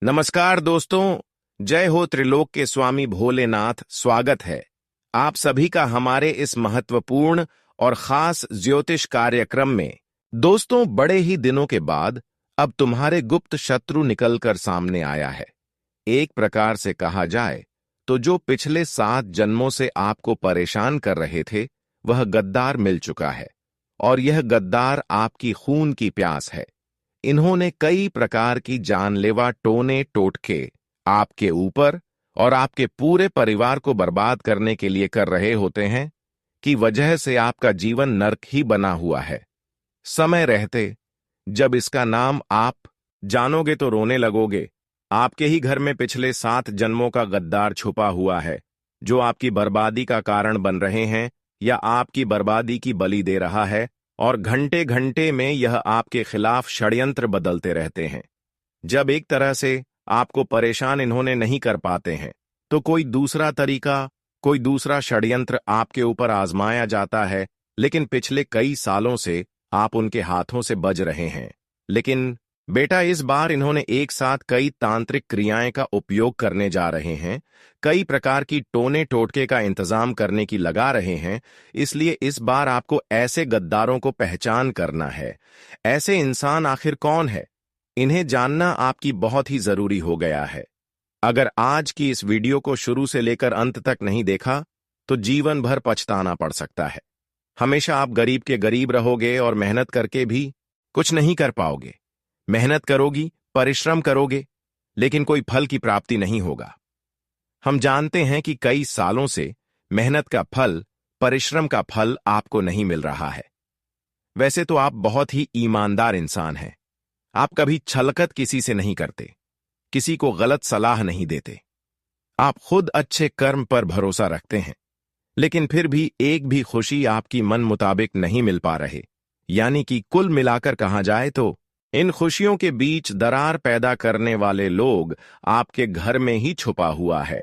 नमस्कार दोस्तों, जय हो त्रिलोक के स्वामी भोलेनाथ। स्वागत है आप सभी का हमारे इस महत्वपूर्ण और खास ज्योतिष कार्यक्रम में। दोस्तों, बड़े ही दिनों के बाद अब तुम्हारे गुप्त शत्रु निकलकर सामने आया है। एक प्रकार से कहा जाए तो जो पिछले 7 जन्मों से आपको परेशान कर रहे थे, वह गद्दार मिल चुका है। और यह गद्दार आपकी खून की प्यास है। इन्होंने कई प्रकार की जानलेवा टोने टोटके आपके ऊपर और आपके पूरे परिवार को बर्बाद करने के लिए कर रहे होते हैं, कि वजह से आपका जीवन नर्क ही बना हुआ है। समय रहते जब इसका नाम आप जानोगे तो रोने लगोगे। आपके ही घर में पिछले 7 जन्मों का गद्दार छुपा हुआ है, जो आपकी बर्बादी का कारण बन रहे हैं या आपकी बर्बादी की बलि दे रहा है। और घंटे घंटे में यह आपके खिलाफ षड्यंत्र बदलते रहते हैं। जब एक तरह से आपको परेशान इन्होंने नहीं कर पाते हैं, तो कोई दूसरा तरीका, कोई दूसरा षड्यंत्र आपके ऊपर आजमाया जाता है। लेकिन पिछले कई सालों से आप उनके हाथों से बच रहे हैं। लेकिन बेटा, इस बार इन्होंने एक साथ कई तांत्रिक क्रियाएं का उपयोग करने जा रहे हैं, कई प्रकार की टोने टोटके का इंतजाम करने की लगा रहे हैं। इसलिए इस बार आपको ऐसे गद्दारों को पहचान करना है। ऐसे इंसान आखिर कौन है, इन्हें जानना आपकी बहुत ही जरूरी हो गया है। अगर आज की इस वीडियो को शुरू से लेकर अंत तक नहीं देखा, तो जीवन भर पछताना पड़ सकता है। हमेशा आप गरीब के गरीब रहोगे और मेहनत करके भी कुछ नहीं कर पाओगे। मेहनत करोगी, परिश्रम करोगे, लेकिन कोई फल की प्राप्ति नहीं होगा। हम जानते हैं कि कई सालों से मेहनत का फल, परिश्रम का फल आपको नहीं मिल रहा है। वैसे तो आप बहुत ही ईमानदार इंसान हैं। आप कभी छलकत किसी से नहीं करते, किसी को गलत सलाह नहीं देते। आप खुद अच्छे कर्म पर भरोसा रखते हैं, लेकिन फिर भी एक भी खुशी आपकी मन मुताबिक नहीं मिल पा रहे। यानी कि कुल मिलाकर कहा जाए तो इन खुशियों के बीच दरार पैदा करने वाले लोग आपके घर में ही छुपा हुआ है।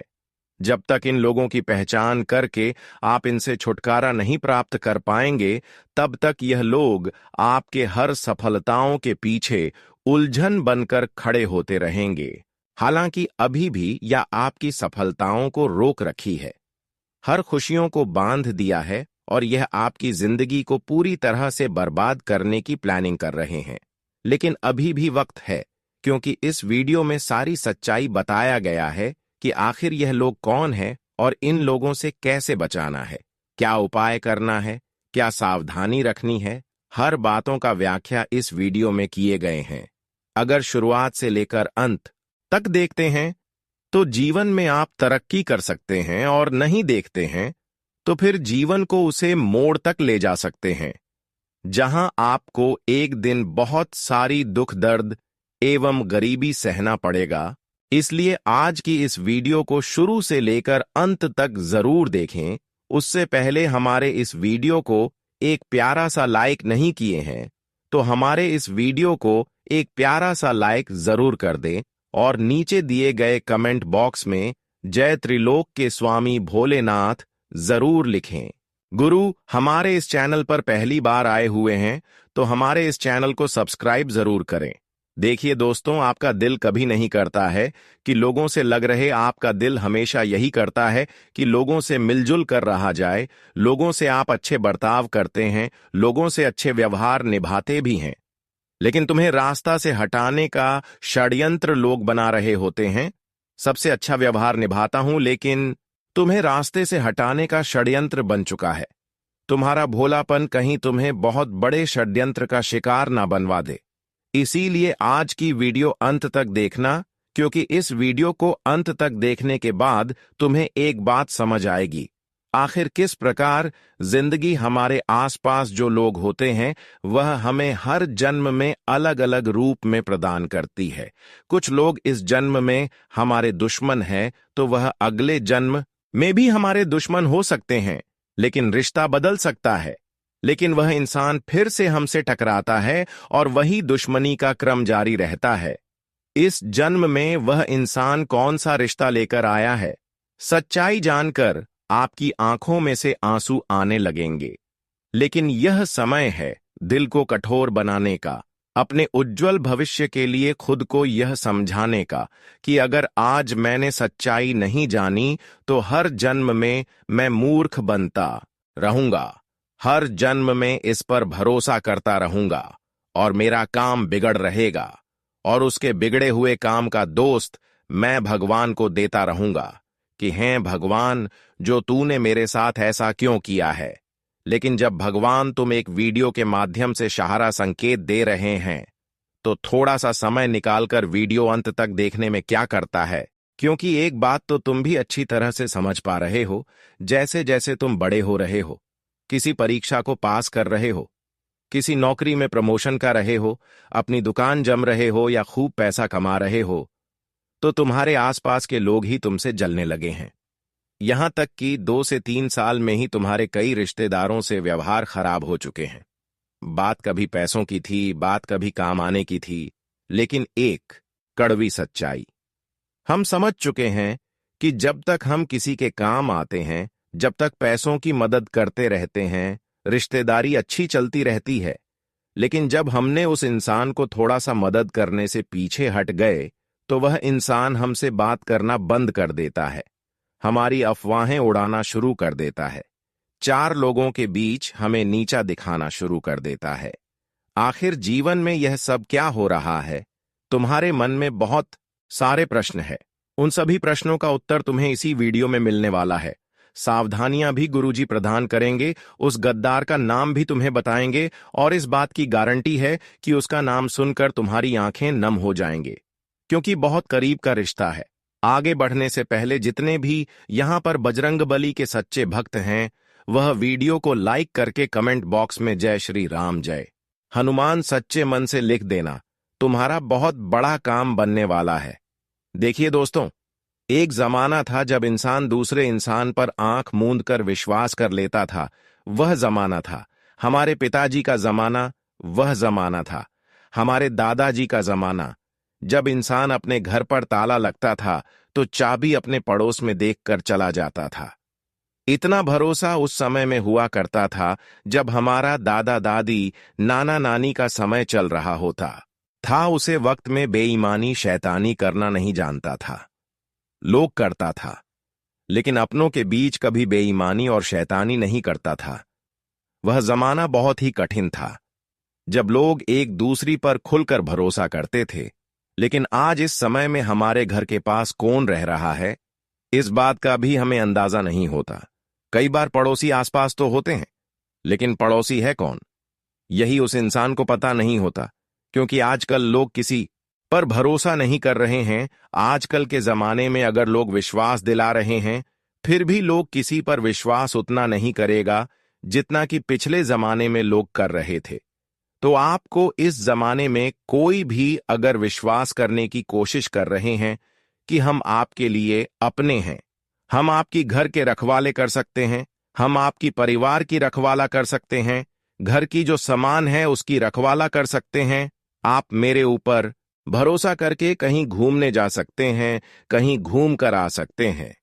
जब तक इन लोगों की पहचान करके आप इनसे छुटकारा नहीं प्राप्त कर पाएंगे, तब तक यह लोग आपके हर सफलताओं के पीछे उलझन बनकर खड़े होते रहेंगे। हालांकि अभी भी यह आपकी सफलताओं को रोक रखी है, हर खुशियों को बांध दिया है, और यह आपकी जिंदगी को पूरी तरह से बर्बाद करने की प्लानिंग कर रहे हैं। लेकिन अभी भी वक्त है, क्योंकि इस वीडियो में सारी सच्चाई बताया गया है कि आखिर यह लोग कौन हैं और इन लोगों से कैसे बचाना है, क्या उपाय करना है, क्या सावधानी रखनी है। हर बातों का व्याख्या इस वीडियो में किए गए हैं। अगर शुरुआत से लेकर अंत तक देखते हैं तो जीवन में आप तरक्की कर सकते हैं, और नहीं देखते हैं तो फिर जीवन को उसे मोड़ तक ले जा सकते हैं, जहां आपको एक दिन बहुत सारी दुख दर्द एवं गरीबी सहना पड़ेगा। इसलिए आज की इस वीडियो को शुरू से लेकर अंत तक जरूर देखें। उससे पहले हमारे इस वीडियो को एक प्यारा सा लाइक नहीं किए हैं, तो हमारे इस वीडियो को एक प्यारा सा लाइक जरूर कर दें, और नीचे दिए गए कमेंट बॉक्स में जय त्रिलोक के स्वामी भोलेनाथ जरूर लिखें। गुरु, हमारे इस चैनल पर पहली बार आए हुए हैं तो हमारे इस चैनल को सब्सक्राइब जरूर करें। देखिए दोस्तों, आपका दिल कभी नहीं करता है कि लोगों से लग रहे, आपका दिल हमेशा यही करता है कि लोगों से मिलजुल कर रहा जाए। लोगों से आप अच्छे बर्ताव करते हैं, लोगों से अच्छे व्यवहार निभाते भी हैं, लेकिन तुम्हें रास्ता से हटाने का षड्यंत्र लोग बना रहे होते हैं। सबसे अच्छा व्यवहार निभाता हूं, लेकिन तुम्हें रास्ते से हटाने का षड्यंत्र बन चुका है। तुम्हारा भोलापन कहीं तुम्हें बहुत बड़े षड्यंत्र का शिकार ना बनवा दे। इसीलिए आज की वीडियो अंत तक देखना, क्योंकि इस वीडियो को अंत तक देखने के बाद तुम्हें एक बात समझ आएगी, आखिर किस प्रकार जिंदगी हमारे आसपास जो लोग होते हैं, वह हमें हर जन्म में अलग अलग रूप में प्रदान करती है। कुछ लोग इस जन्म में हमारे दुश्मन हैं, तो वह अगले जन्म में भी हमारे दुश्मन हो सकते हैं, लेकिन रिश्ता बदल सकता है। लेकिन वह इंसान फिर से हमसे टकराता है और वही दुश्मनी का क्रम जारी रहता है। इस जन्म में वह इंसान कौन सा रिश्ता लेकर आया है, सच्चाई जानकर आपकी आंखों में से आंसू आने लगेंगे। लेकिन यह समय है दिल को कठोर बनाने का, अपने उज्जवल भविष्य के लिए खुद को यह समझाने का कि अगर आज मैंने सच्चाई नहीं जानी तो हर जन्म में मैं मूर्ख बनता रहूंगा, हर जन्म में इस पर भरोसा करता रहूंगा और मेरा काम बिगड़ रहेगा और उसके बिगड़े हुए काम का दोस्त मैं भगवान को देता रहूंगा कि हैं भगवान, जो तूने मेरे साथ ऐसा क्यों किया है। लेकिन जब भगवान तुम एक वीडियो के माध्यम से सहारा संकेत दे रहे हैं तो थोड़ा सा समय निकालकर वीडियो अंत तक देखने में क्या करता है, क्योंकि एक बात तो तुम भी अच्छी तरह से समझ पा रहे हो, जैसे जैसे तुम बड़े हो रहे हो, किसी परीक्षा को पास कर रहे हो, किसी नौकरी में प्रमोशन कर रहे हो, अपनी दुकान जम रहे हो या खूब पैसा कमा रहे हो, तो तुम्हारे आसपास के लोग ही तुमसे जलने लगे हैं। यहां तक कि 2 से 3 साल में ही तुम्हारे कई रिश्तेदारों से व्यवहार खराब हो चुके हैं। बात कभी पैसों की थी, बात कभी काम आने की थी, लेकिन एक कड़वी सच्चाई हम समझ चुके हैं कि जब तक हम किसी के काम आते हैं, जब तक पैसों की मदद करते रहते हैं, रिश्तेदारी अच्छी चलती रहती है। लेकिन जब हमने उस इंसान को थोड़ा सा मदद करने से पीछे हट गए तो वह इंसान हमसे बात करना बंद कर देता है, हमारी अफवाहें उड़ाना शुरू कर देता है, 4 लोगों के बीच हमें नीचा दिखाना शुरू कर देता है। आखिर जीवन में यह सब क्या हो रहा है? तुम्हारे मन में बहुत सारे प्रश्न हैं। उन सभी प्रश्नों का उत्तर तुम्हें इसी वीडियो में मिलने वाला है। सावधानियां भी गुरुजी प्रदान करेंगे, उस गद्दार का नाम भी तुम्हें बताएंगे और इस बात की गारंटी है कि उसका नाम सुनकर तुम्हारी आंखें नम हो जाएंगे, क्योंकि बहुत करीब का रिश्ता है। आगे बढ़ने से पहले जितने भी यहां पर बजरंगबली के सच्चे भक्त हैं, वह वीडियो को लाइक करके कमेंट बॉक्स में जय श्री राम, जय हनुमान सच्चे मन से लिख देना। तुम्हारा बहुत बड़ा काम बनने वाला है। देखिए दोस्तों, एक जमाना था जब इंसान दूसरे इंसान पर आंख मूंद कर विश्वास कर लेता था। वह जमाना था हमारे पिताजी का जमाना, वह जमाना था हमारे दादाजी का जमाना, जब इंसान अपने घर पर ताला लगता था तो चाबी अपने पड़ोस में देखकर चला जाता था। इतना भरोसा उस समय में हुआ करता था जब हमारा दादा दादी, नाना नानी का समय चल रहा होता था। उसे वक्त में बेईमानी शैतानी करना नहीं जानता था, लोग करता था, लेकिन अपनों के बीच कभी बेईमानी और शैतानी नहीं करता था। वह जमाना बहुत ही कठिन था जब लोग एक दूसरी पर खुलकर भरोसा करते थे। लेकिन आज इस समय में हमारे घर के पास कौन रह रहा है, इस बात का भी हमें अंदाजा नहीं होता। कई बार पड़ोसी आसपास तो होते हैं, लेकिन पड़ोसी है कौन, यही उस इंसान को पता नहीं होता, क्योंकि आजकल लोग किसी पर भरोसा नहीं कर रहे हैं। आजकल के जमाने में अगर लोग विश्वास दिला रहे हैं, फिर भी लोग किसी पर विश्वास उतना नहीं करेगा जितना कि पिछले जमाने में लोग कर रहे थे। तो आपको इस जमाने में कोई भी अगर विश्वास करने की कोशिश कर रहे हैं कि हम आपके लिए अपने हैं, हम आपकी घर के रखवाले कर सकते हैं, हम आपकी परिवार की रखवाला कर सकते हैं, घर की जो सामान है उसकी रखवाला कर सकते हैं, आप मेरे ऊपर भरोसा करके कहीं घूमने जा सकते हैं, कहीं घूम कर आ सकते हैं,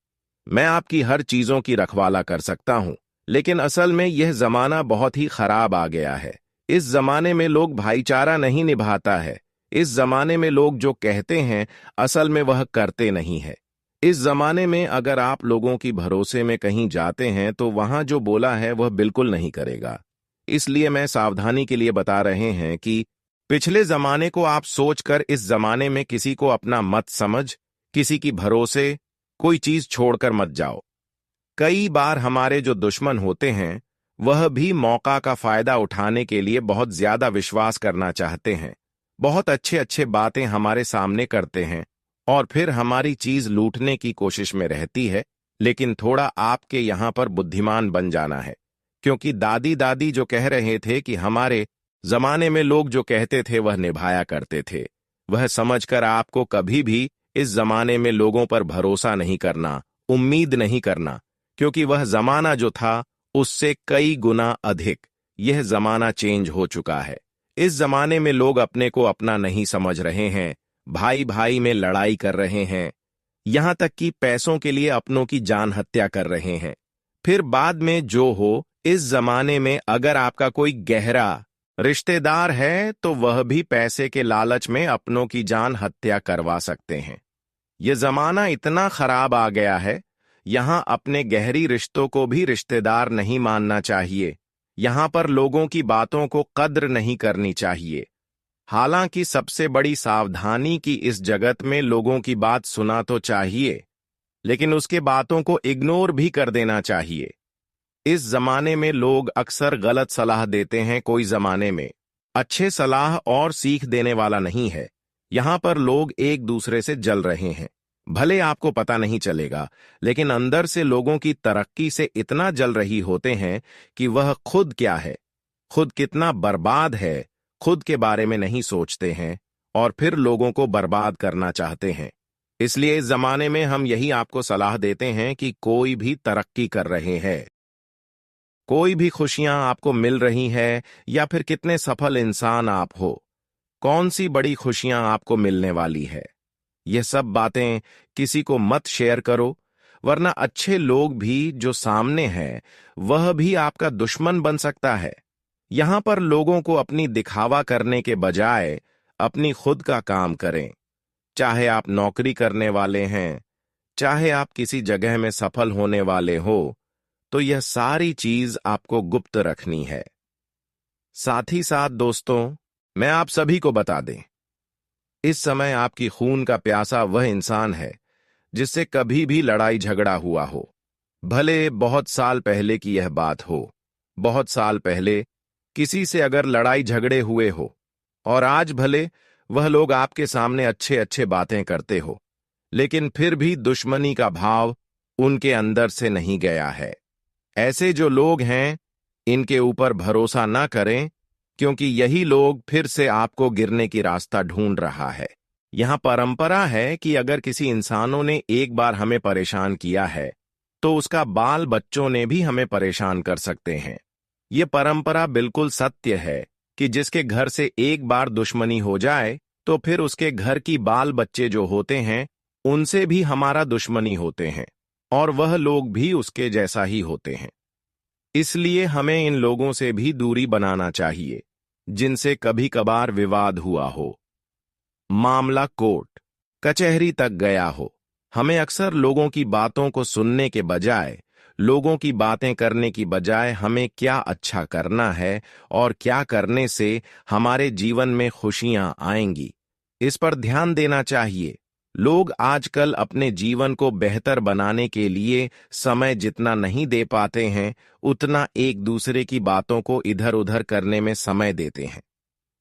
मैं आपकी हर चीजों की रखवाला कर सकता हूं। लेकिन असल में यह जमाना बहुत ही खराब आ गया है। इस जमाने में लोग भाईचारा नहीं निभाता है। इस जमाने में लोग जो कहते हैं असल में वह करते नहीं है। इस जमाने में अगर आप लोगों की भरोसे में कहीं जाते हैं तो वहां जो बोला है वह बिल्कुल नहीं करेगा। इसलिए मैं सावधानी के लिए बता रहे हैं कि पिछले जमाने को आप सोचकर इस जमाने में किसी को अपना मत समझ, किसी की भरोसे कोई चीज छोड़कर मत जाओ। कई बार हमारे जो दुश्मन होते हैं वह भी मौका का फायदा उठाने के लिए बहुत ज्यादा विश्वास करना चाहते हैं, बहुत अच्छे अच्छे बातें हमारे सामने करते हैं और फिर हमारी चीज लूटने की कोशिश में रहती है। लेकिन थोड़ा आपके यहां पर बुद्धिमान बन जाना है, क्योंकि दादी दादी जो कह रहे थे कि हमारे जमाने में लोग जो कहते थे वह निभाया करते थे, वह समझकर आपको कभी भी इस जमाने में लोगों पर भरोसा नहीं करना, उम्मीद नहीं करना, क्योंकि वह जमाना जो था उससे कई गुना अधिक यह जमाना चेंज हो चुका है। इस जमाने में लोग अपने को अपना नहीं समझ रहे हैं, भाई भाई में लड़ाई कर रहे हैं, यहां तक कि पैसों के लिए अपनों की जान हत्या कर रहे हैं। फिर बाद में जो हो, इस जमाने में अगर आपका कोई गहरा रिश्तेदार है तो वह भी पैसे के लालच में अपनों की जान हत्या करवा सकते हैं। ये जमाना इतना खराब आ गया है, यहाँ अपने गहरी रिश्तों को भी रिश्तेदार नहीं मानना चाहिए। यहाँ पर लोगों की बातों को कद्र नहीं करनी चाहिए। हालांकि सबसे बड़ी सावधानी की इस जगत में लोगों की बात सुना तो चाहिए, लेकिन उसके बातों को इग्नोर भी कर देना चाहिए। इस जमाने में लोग अक्सर गलत सलाह देते हैं, कोई जमाने में अच्छे सलाह और सीख देने वाला नहीं है। यहां पर लोग एक दूसरे से जल रहे हैं। भले आपको पता नहीं चलेगा, लेकिन अंदर से लोगों की तरक्की से इतना जल रही होते हैं कि वह खुद क्या है, खुद कितना बर्बाद है, खुद के बारे में नहीं सोचते हैं और फिर लोगों को बर्बाद करना चाहते हैं। इसलिए इस जमाने में हम यही आपको सलाह देते हैं कि कोई भी तरक्की कर रहे हैं, कोई भी खुशियां आपको मिल रही है, या फिर कितने सफल इंसान आप हो, कौन सी बड़ी खुशियां आपको मिलने वाली है, ये सब बातें किसी को मत शेयर करो, वरना अच्छे लोग भी जो सामने हैं वह भी आपका दुश्मन बन सकता है। यहां पर लोगों को अपनी दिखावा करने के बजाय अपनी खुद का काम करें। चाहे आप नौकरी करने वाले हैं, चाहे आप किसी जगह में सफल होने वाले हो, तो यह सारी चीज आपको गुप्त रखनी है। साथ ही साथ दोस्तों, मैं आप सभी को बता दें, इस समय आपकी खून का प्यासा वह इंसान है जिससे कभी भी लड़ाई झगड़ा हुआ हो। भले बहुत साल पहले की यह बात हो, बहुत साल पहले किसी से अगर लड़ाई झगड़े हुए हो, और आज भले वह लोग आपके सामने अच्छे अच्छे बातें करते हो, लेकिन फिर भी दुश्मनी का भाव उनके अंदर से नहीं गया है। ऐसे जो लोग हैं, इनके ऊपर भरोसा ना करें, क्योंकि यही लोग फिर से आपको गिरने की रास्ता ढूंढ रहा है। यहां परंपरा है कि अगर किसी इंसानों ने एक बार हमें परेशान किया है, तो उसका बाल बच्चों ने भी हमें परेशान कर सकते हैं। यह परंपरा बिल्कुल सत्य है कि जिसके घर से एक बार दुश्मनी हो जाए, तो फिर उसके घर की बाल बच्चे जो होते हैं, उनसे भी हमारा दुश्मनी होते हैं, और वह लोग भी उसके जैसा ही होते हैं। इसलिए हमें इन लोगों से भी दूरी बनाना चाहिए जिनसे कभी कभार विवाद हुआ हो, मामला कोर्ट कचहरी तक गया हो। हमें अक्सर लोगों की बातों को सुनने के बजाय, लोगों की बातें करने की बजाय हमें क्या अच्छा करना है और क्या करने से हमारे जीवन में खुशियां आएंगी, इस पर ध्यान देना चाहिए। लोग आजकल अपने जीवन को बेहतर बनाने के लिए समय जितना नहीं दे पाते हैं, उतना एक दूसरे की बातों को इधर उधर करने में समय देते हैं।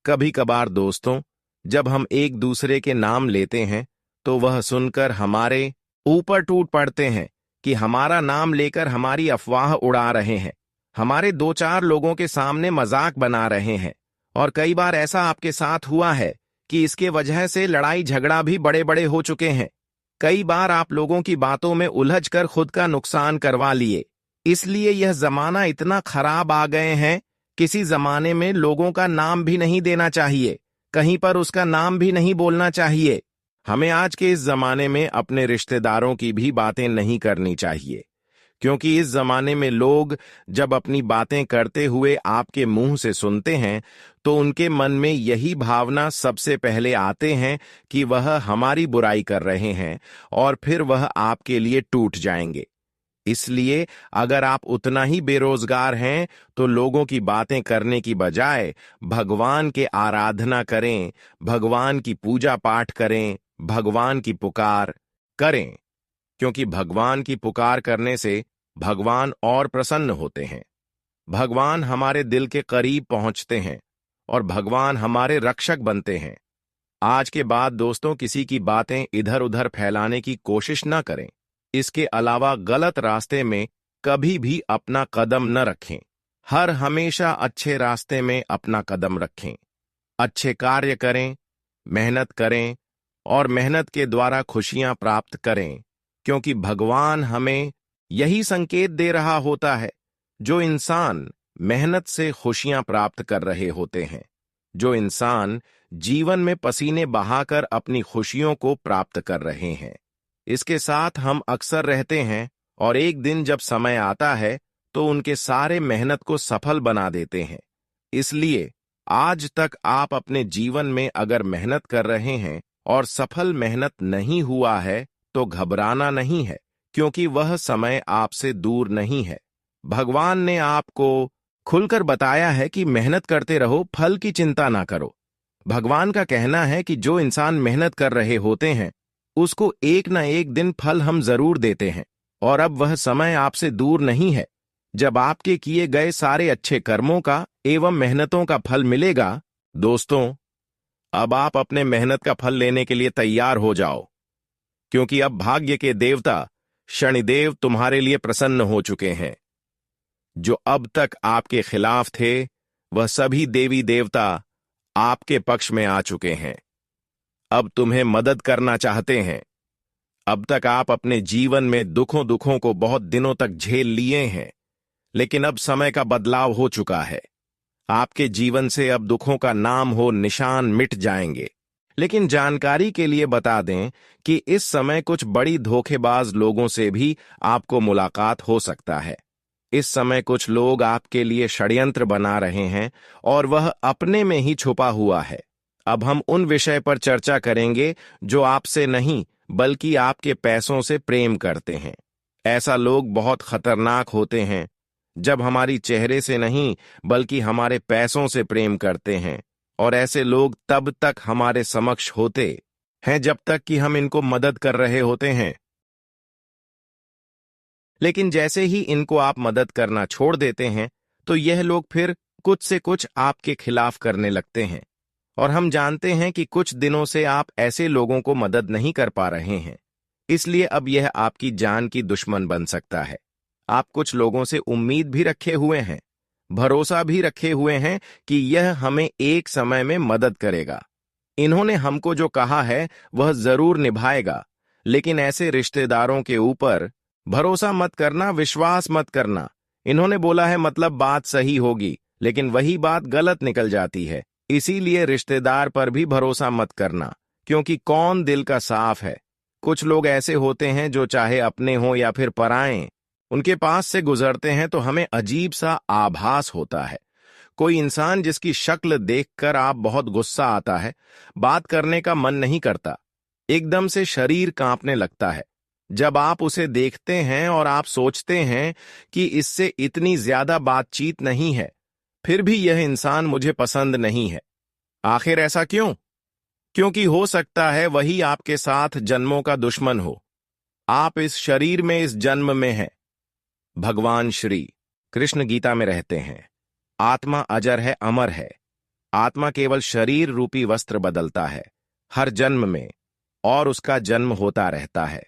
कभी कभार दोस्तों, जब हम एक दूसरे के नाम लेते हैं, तो वह सुनकर हमारे ऊपर टूट पड़ते हैं कि हमारा नाम लेकर हमारी अफवाह उड़ा रहे हैं, हमारे दो चार लोगों के सामने मजाक बना रहे हैं। और कई बार ऐसा आपके साथ हुआ है कि इसके वजह से लड़ाई झगड़ा भी बड़े बड़े हो चुके हैं। कई बार आप लोगों की बातों में उलझकर खुद का नुकसान करवा लिए। इसलिए यह जमाना इतना खराब आ गए हैं, किसी जमाने में लोगों का नाम भी नहीं देना चाहिए, कहीं पर उसका नाम भी नहीं बोलना चाहिए। हमें आज के इस जमाने में अपने रिश्तेदारों की भी बातें नहीं करनी चाहिए, क्योंकि इस जमाने में लोग जब अपनी बातें करते हुए आपके मुंह से सुनते हैं, तो उनके मन में यही भावना सबसे पहले आते हैं कि वह हमारी बुराई कर रहे हैं, और फिर वह आपके लिए टूट जाएंगे। इसलिए अगर आप उतना ही बेरोजगार हैं, तो लोगों की बातें करने की बजाय भगवान के आराधना करें, भगवान की पूजा पाठ करें, भगवान की पुकार करें, क्योंकि भगवान की पुकार करने से भगवान और प्रसन्न होते हैं। भगवान हमारे दिल के करीब पहुंचते हैं और भगवान हमारे रक्षक बनते हैं। आज के बाद दोस्तों, किसी की बातें इधर उधर फैलाने की कोशिश न करें। इसके अलावा गलत रास्ते में कभी भी अपना कदम न रखें। हर हमेशा अच्छे रास्ते में अपना कदम रखें। अच्छे कार्य करें, मेहनत करें और मेहनत के द्वारा खुशियां प्राप्त करें, क्योंकि भगवान हमें यही संकेत दे रहा होता है। जो इंसान मेहनत से खुशियां प्राप्त कर रहे होते हैं, जो इंसान जीवन में पसीने बहाकर अपनी खुशियों को प्राप्त कर रहे हैं, इसके साथ हम अक्सर रहते हैं, और एक दिन जब समय आता है तो उनके सारे मेहनत को सफल बना देते हैं। इसलिए आज तक आप अपने जीवन में अगर मेहनत कर रहे हैं और सफल मेहनत नहीं हुआ है तो घबराना नहीं है, क्योंकि वह समय आपसे दूर नहीं है। भगवान ने आपको खुलकर बताया है कि मेहनत करते रहो, फल की चिंता ना करो। भगवान का कहना है कि जो इंसान मेहनत कर रहे होते हैं उसको एक न एक दिन फल हम जरूर देते हैं, और अब वह समय आपसे दूर नहीं है जब आपके किए गए सारे अच्छे कर्मों का एवं मेहनतों का फल मिलेगा। दोस्तों, अब आप अपने मेहनत का फल लेने के लिए तैयार हो जाओ, क्योंकि अब भाग्य के देवता शनिदेव तुम्हारे लिए प्रसन्न हो चुके हैं। जो अब तक आपके खिलाफ थे वह सभी देवी देवता आपके पक्ष में आ चुके हैं। अब तुम्हें मदद करना चाहते हैं। अब तक आप अपने जीवन में दुखों को बहुत दिनों तक झेल लिए हैं, लेकिन अब समय का बदलाव हो चुका है। आपके जीवन से अब दुखों का नाम हो निशान मिट जाएंगे। लेकिन जानकारी के लिए बता दें कि इस समय कुछ बड़ी धोखेबाज लोगों से भी आपको मुलाकात हो सकता है। इस समय कुछ लोग आपके लिए षड्यंत्र बना रहे हैं और वह अपने में ही छुपा हुआ है। अब हम उन विषय पर चर्चा करेंगे जो आपसे नहीं बल्कि आपके पैसों से प्रेम करते हैं। ऐसा लोग बहुत खतरनाक होते हैं जब हमारी चेहरे से नहीं बल्कि हमारे पैसों से प्रेम करते हैं, और ऐसे लोग तब तक हमारे समक्ष होते हैं जब तक कि हम इनको मदद कर रहे होते हैं। लेकिन जैसे ही इनको आप मदद करना छोड़ देते हैं तो यह लोग फिर कुछ से कुछ आपके खिलाफ करने लगते हैं, और हम जानते हैं कि कुछ दिनों से आप ऐसे लोगों को मदद नहीं कर पा रहे हैं, इसलिए अब यह आपकी जान की दुश्मन बन सकता है। आप कुछ लोगों से उम्मीद भी रखे हुए हैं, भरोसा भी रखे हुए हैं कि यह हमें एक समय में मदद करेगा। इन्होंने हमको जो कहा है वह जरूर निभाएगा, लेकिन ऐसे रिश्तेदारों के ऊपर भरोसा मत करना, विश्वास मत करना। इन्होंने बोला है मतलब बात सही होगी, लेकिन वही बात गलत निकल जाती है। इसीलिए रिश्तेदार पर भी भरोसा मत करना, क्योंकि कौन दिल का साफ है। कुछ लोग ऐसे होते हैं जो चाहे अपने हों या फिर पराए, उनके पास से गुजरते हैं तो हमें अजीब सा आभास होता है। कोई इंसान जिसकी शक्ल देखकर आप बहुत गुस्सा आता है, बात करने का मन नहीं करता, एकदम से शरीर कांपने लगता है जब आप उसे देखते हैं, और आप सोचते हैं कि इससे इतनी ज्यादा बातचीत नहीं है, फिर भी यह इंसान मुझे पसंद नहीं है। आखिर ऐसा क्यों? क्योंकि हो सकता है वही आपके साथ जन्मों का दुश्मन हो। आप इस शरीर में इस जन्म में हैं। भगवान श्री कृष्ण गीता में रहते हैं, आत्मा अजर है, अमर है। आत्मा केवल शरीर रूपी वस्त्र बदलता है हर जन्म में, और उसका जन्म होता रहता है।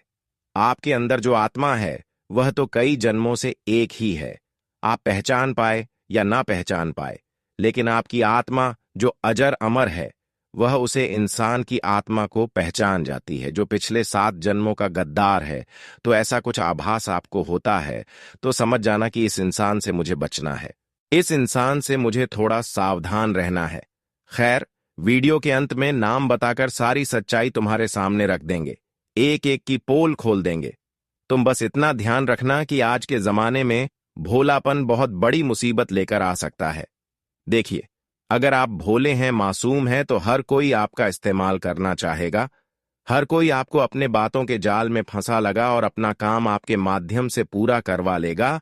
आपके अंदर जो आत्मा है वह तो कई जन्मों से एक ही है। आप पहचान पाए या ना पहचान पाए, लेकिन आपकी आत्मा जो अजर अमर है वह उसे इंसान की आत्मा को पहचान जाती है, जो पिछले 7 जन्मों का गद्दार है। तो ऐसा कुछ आभास आपको होता है तो समझ जाना कि इस इंसान से मुझे बचना है, इस इंसान से मुझे थोड़ा सावधान रहना है। खैर, वीडियो के अंत में नाम बताकर सारी सच्चाई तुम्हारे सामने रख देंगे, एक एक की पोल खोल देंगे। तुम बस इतना ध्यान रखना कि आज के जमाने में भोलापन बहुत बड़ी मुसीबत लेकर आ सकता है। देखिए, अगर आप भोले हैं, मासूम हैं, तो हर कोई आपका इस्तेमाल करना चाहेगा। हर कोई आपको अपने बातों के जाल में फंसा लगा और अपना काम आपके माध्यम से पूरा करवा लेगा,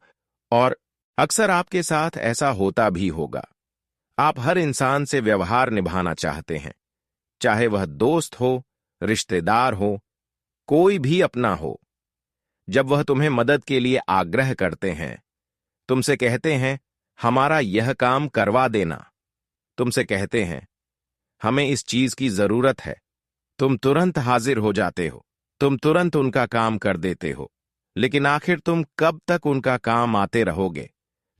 और अक्सर आपके साथ ऐसा होता भी होगा। आप हर इंसान से व्यवहार निभाना चाहते हैं, चाहे वह दोस्त हो, रिश्तेदार हो, कोई भी अपना हो। जब वह तुम्हें मदद के लिए आग्रह करते हैं, तुमसे कहते हैं हमारा यह काम करवा देना, तुमसे कहते हैं हमें इस चीज की जरूरत है, तुम तुरंत हाजिर हो जाते हो, तुम तुरंत उनका काम कर देते हो। लेकिन आखिर तुम कब तक उनका काम आते रहोगे?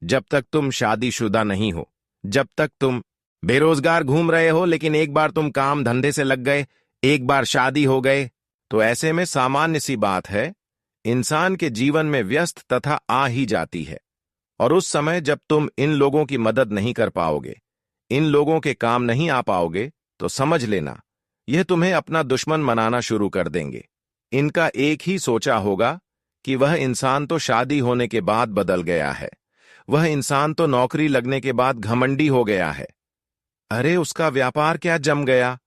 जब तक तुम शादीशुदा नहीं हो, जब तक तुम बेरोजगार घूम रहे हो, लेकिन एक बार तुम काम धंधे से लग गए, एक बार शादी हो गए, तो ऐसे में सामान्य सी बात है, इंसान के जीवन में व्यस्त तथा आ ही जाती है। और उस समय जब तुम इन लोगों की मदद नहीं कर पाओगे, इन लोगों के काम नहीं आ पाओगे, तो समझ लेना यह तुम्हें अपना दुश्मन मनाना शुरू कर देंगे। इनका एक ही सोचा होगा कि वह इंसान तो शादी होने के बाद बदल गया है, वह इंसान तो नौकरी लगने के बाद घमंडी हो गया है। अरे उसका व्यापार क्या जम गया,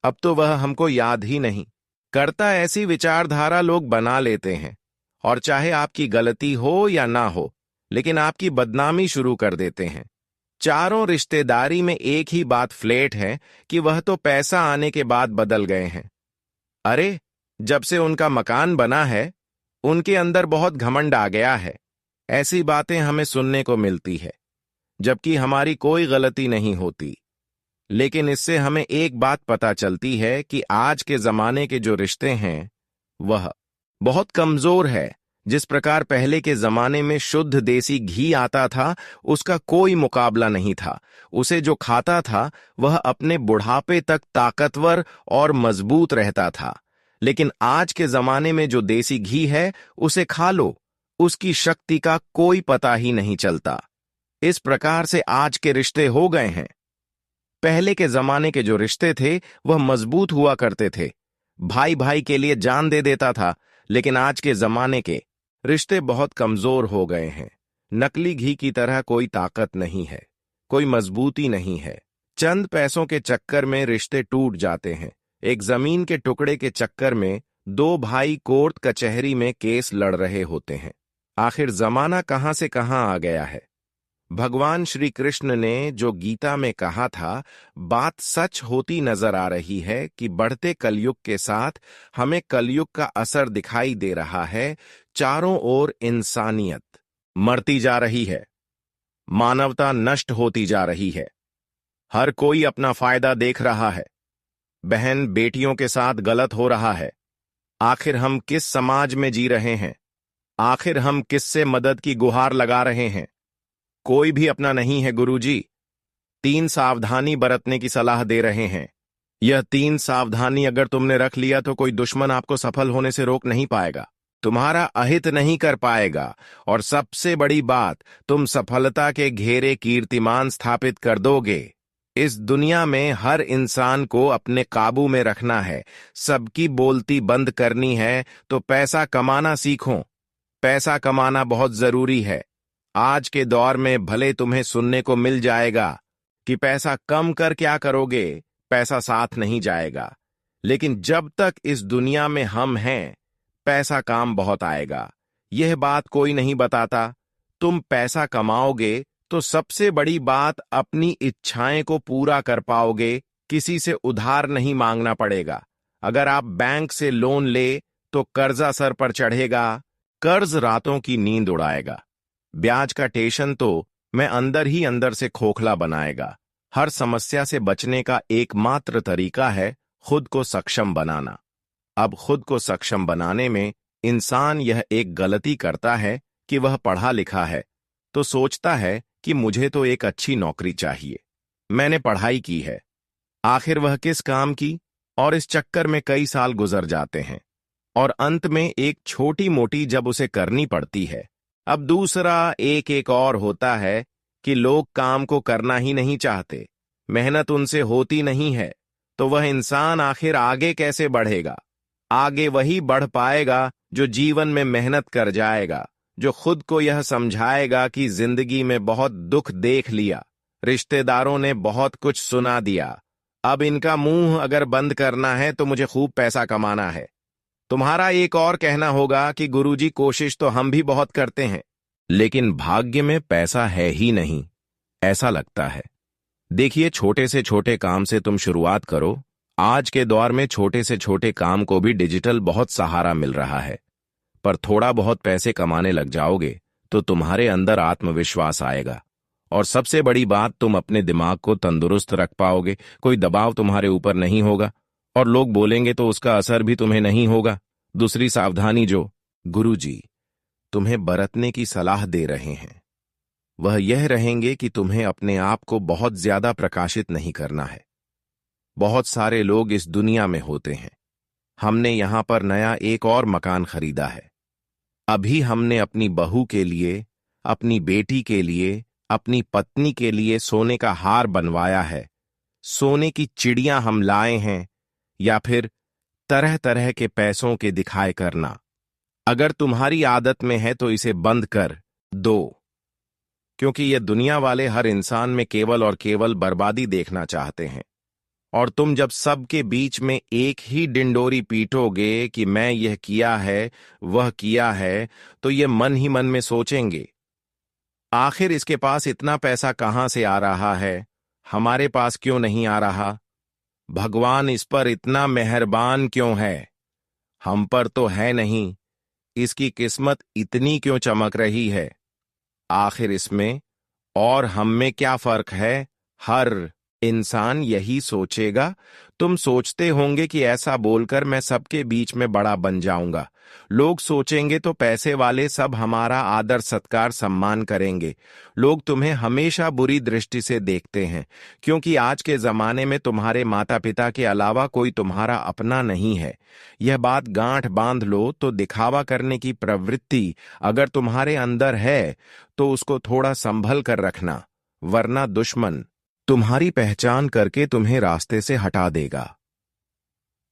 अब तो वह हमको याद ही नहीं करता। ऐसी विचारधारा लोग बना लेते हैं, और चाहे आपकी गलती हो या ना हो, लेकिन आपकी बदनामी शुरू कर देते हैं। चारों रिश्तेदारी में एक ही बात फ्लैट है कि वह तो पैसा आने के बाद बदल गए हैं। अरे, जब से उनका मकान बना है, उनके अंदर बहुत घमंड आ गया है। ऐसी बातें हमें सुनने को मिलती है, जबकि हमारी कोई गलती नहीं होती। लेकिन इससे हमें एक बात पता चलती है कि आज के जमाने के जो रिश्ते हैं, वह बहुत कमजोर है। जिस प्रकार पहले के जमाने में शुद्ध देसी घी आता था, उसका कोई मुकाबला नहीं था। उसे जो खाता था, वह अपने बुढ़ापे तक ताकतवर और मजबूत रहता था। लेकिन आज के जमाने में जो देसी घी है, उसे खा लो, उसकी शक्ति का कोई पता ही नहीं चलता। इस प्रकार से आज के रिश्ते हो गए हैं। पहले के जमाने के जो रिश्ते थे, वह मजबूत हुआ करते थे। भाई भाई के लिए जान दे देता था। लेकिन आज के जमाने के रिश्ते बहुत कमजोर हो गए हैं। नकली घी की तरह कोई ताकत नहीं है, कोई मजबूती नहीं है। चंद पैसों के चक्कर में रिश्ते टूट जाते हैं। एक जमीन के टुकड़े के चक्कर में दो भाई कोर्ट कचहरी में केस लड़ रहे होते हैं। आखिर जमाना कहां से कहां आ गया है। भगवान श्री कृष्ण ने जो गीता में कहा था, बात सच होती नजर आ रही है कि बढ़ते कलयुग के साथ हमें कलयुग का असर दिखाई दे रहा है। चारों ओर इंसानियत मरती जा रही है, मानवता नष्ट होती जा रही है। हर कोई अपना फायदा देख रहा है। बहन बेटियों के साथ गलत हो रहा है। आखिर हम किस समाज में जी रहे हैं? आखिर हम किससे मदद की गुहार लगा रहे हैं? कोई भी अपना नहीं है गुरुजी। 3 सावधानी बरतने की सलाह दे रहे हैं। यह 3 सावधानी अगर तुमने रख लिया तो कोई दुश्मन आपको सफल होने से रोक नहीं पाएगा, तुम्हारा अहित नहीं कर पाएगा, और सबसे बड़ी बात, तुम सफलता के घेरे कीर्तिमान स्थापित कर दोगे। इस दुनिया में हर इंसान को अपने काबू में रखना है, सबकी बोलती बंद करनी है। तो पैसा कमाना सीखो। पैसा कमाना बहुत जरूरी है। आज के दौर में भले तुम्हें सुनने को मिल जाएगा कि पैसा कम कर क्या करोगे, पैसा साथ नहीं जाएगा। लेकिन जब तक इस दुनिया में हम हैं, पैसा काम बहुत आएगा। यह बात कोई नहीं बताता। तुम पैसा कमाओगे तो सबसे बड़ी बात, अपनी इच्छाएं को पूरा कर पाओगे। किसी से उधार नहीं मांगना पड़ेगा। अगर आप बैंक से लोन ले तो कर्जा सर पर चढ़ेगा, कर्ज रातों की नींद उड़ाएगा। ब्याज का टेंशन तो मैं अंदर ही अंदर से खोखला बनाएगा। हर समस्या से बचने का एकमात्र तरीका है खुद को सक्षम बनाना। अब खुद को सक्षम बनाने में इंसान यह एक गलती करता है कि वह पढ़ा लिखा है तो सोचता है कि मुझे तो एक अच्छी नौकरी चाहिए, मैंने पढ़ाई की है। आखिर वह किस काम की? और इस चक्कर में कई साल गुजर जाते हैं, और अंत में एक छोटी मोटी जब उसे करनी पड़ती है। अब दूसरा एक और होता है कि लोग काम को करना ही नहीं चाहते, मेहनत उनसे होती नहीं है। तो वह इंसान आखिर आगे कैसे बढ़ेगा? आगे वही बढ़ पाएगा जो जीवन में मेहनत कर जाएगा, जो खुद को यह समझाएगा कि जिंदगी में बहुत दुख देख लिया, रिश्तेदारों ने बहुत कुछ सुना दिया, अब इनका मुंह अगर बंद करना है तो मुझे खूब पैसा कमाना है। तुम्हारा एक और कहना होगा कि गुरुजी कोशिश तो हम भी बहुत करते हैं, लेकिन भाग्य में पैसा है ही नहीं, ऐसा लगता है। देखिए, छोटे से छोटे काम से तुम शुरुआत करो। आज के दौर में छोटे से छोटे काम को भी डिजिटल बहुत सहारा मिल रहा है। पर थोड़ा बहुत पैसे कमाने लग जाओगे तो तुम्हारे अंदर आत्मविश्वास आएगा, और सबसे बड़ी बात, तुम अपने दिमाग को तंदुरुस्त रख पाओगे। कोई दबाव तुम्हारे ऊपर नहीं होगा, और लोग बोलेंगे तो उसका असर भी तुम्हें नहीं होगा। दूसरी सावधानी जो गुरुजी तुम्हें बरतने की सलाह दे रहे हैं, वह यह रहेंगे कि तुम्हें अपने आप को बहुत ज्यादा प्रकाशित नहीं करना है। बहुत सारे लोग इस दुनिया में होते हैं। हमने यहां पर नया एक और मकान खरीदा है। अभी हमने अपनी बहू के लिए, अपनी बेटी के लिए, अपनी पत्नी के लिए सोने का हार बनवाया है। सोने की चिड़ियां हम लाए हैं, या फिर तरह तरह के पैसों के दिखाए करना। अगर तुम्हारी आदत में है तो इसे बंद कर दो, क्योंकि ये दुनिया वाले हर इंसान में केवल और केवल बर्बादी देखना चाहते हैं। और तुम जब सबके बीच में एक ही डिंडोरी पीटोगे कि मैं यह किया है, वह किया है, तो ये मन ही मन में सोचेंगे, आखिर इसके पास इतना पैसा कहां से आ रहा है, हमारे पास क्यों नहीं आ रहा? भगवान इस पर इतना मेहरबान क्यों है? हम पर तो है नहीं, इसकी किस्मत इतनी क्यों चमक रही है? आखिर इसमें और हम में क्या फर्क है? हर इंसान यही सोचेगा। तुम सोचते होंगे कि ऐसा बोलकर मैं सबके बीच में बड़ा बन जाऊंगा। लोग सोचेंगे तो पैसे वाले सब हमारा आदर सत्कार सम्मान करेंगे। लोग तुम्हें हमेशा बुरी दृष्टि से देखते हैं, क्योंकि आज के जमाने में तुम्हारे माता पिता के अलावा कोई तुम्हारा अपना नहीं है। यह बात गांठ बांध लो तो दिखावा करने की प्रवृत्ति अगर तुम्हारे अंदर है तो उसको थोड़ा संभल कर रखना, वरना दुश्मन तुम्हारी पहचान करके तुम्हें रास्ते से हटा देगा।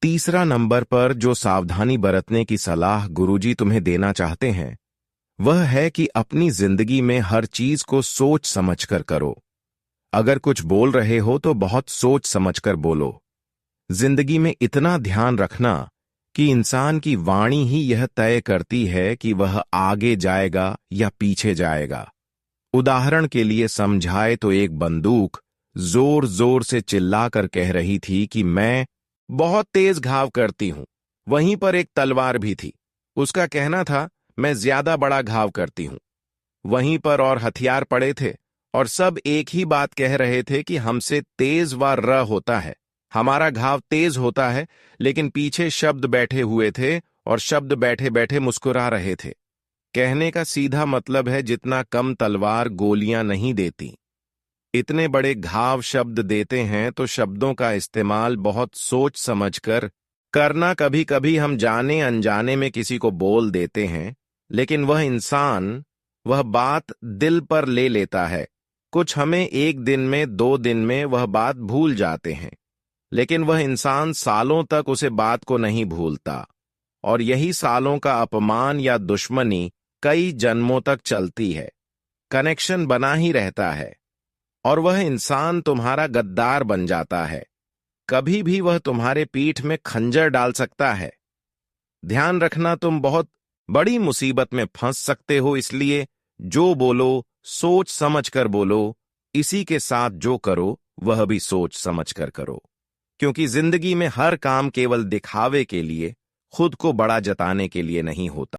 तीसरा नंबर पर जो सावधानी बरतने की सलाह गुरुजी तुम्हें देना चाहते हैं वह है कि अपनी जिंदगी में हर चीज को सोच समझकर करो। अगर कुछ बोल रहे हो तो बहुत सोच समझकर बोलो। जिंदगी में इतना ध्यान रखना कि इंसान की वाणी ही यह तय करती है कि वह आगे जाएगा या पीछे जाएगा। उदाहरण के लिए समझाए तो एक बंदूक जोर जोर से चिल्लाकर कह रही थी कि मैं बहुत तेज घाव करती हूं। वहीं पर एक तलवार भी थी, उसका कहना था मैं ज्यादा बड़ा घाव करती हूं। वहीं पर और हथियार पड़े थे और सब एक ही बात कह रहे थे कि हमसे तेज व र होता है, हमारा घाव तेज होता है। लेकिन पीछे शब्द बैठे हुए थे और शब्द बैठे बैठे मुस्कुरा रहे थे। कहने का सीधा मतलब है जितना कम तलवार गोलियां नहीं देती, इतने बड़े घाव शब्द देते हैं। तो शब्दों का इस्तेमाल बहुत सोच समझकर करना। कभी कभी हम जाने अनजाने में किसी को बोल देते हैं, लेकिन वह इंसान वह बात दिल पर ले लेता है। कुछ हमें एक दिन में 2 दिन में वह बात भूल जाते हैं, लेकिन वह इंसान सालों तक उसे बात को नहीं भूलता। और यही सालों का अपमान या दुश्मनी कई जन्मों तक चलती है। कनेक्शन बना ही रहता है और वह इंसान तुम्हारा गद्दार बन जाता है। कभी भी वह तुम्हारे पीठ में खंजर डाल सकता है। ध्यान रखना, तुम बहुत बड़ी मुसीबत में फंस सकते हो। इसलिए जो बोलो सोच समझ कर बोलो। इसी के साथ जो करो वह भी सोच समझ कर करो, क्योंकि जिंदगी में हर काम केवल दिखावे के लिए, खुद को बड़ा जताने के लिए नहीं होता।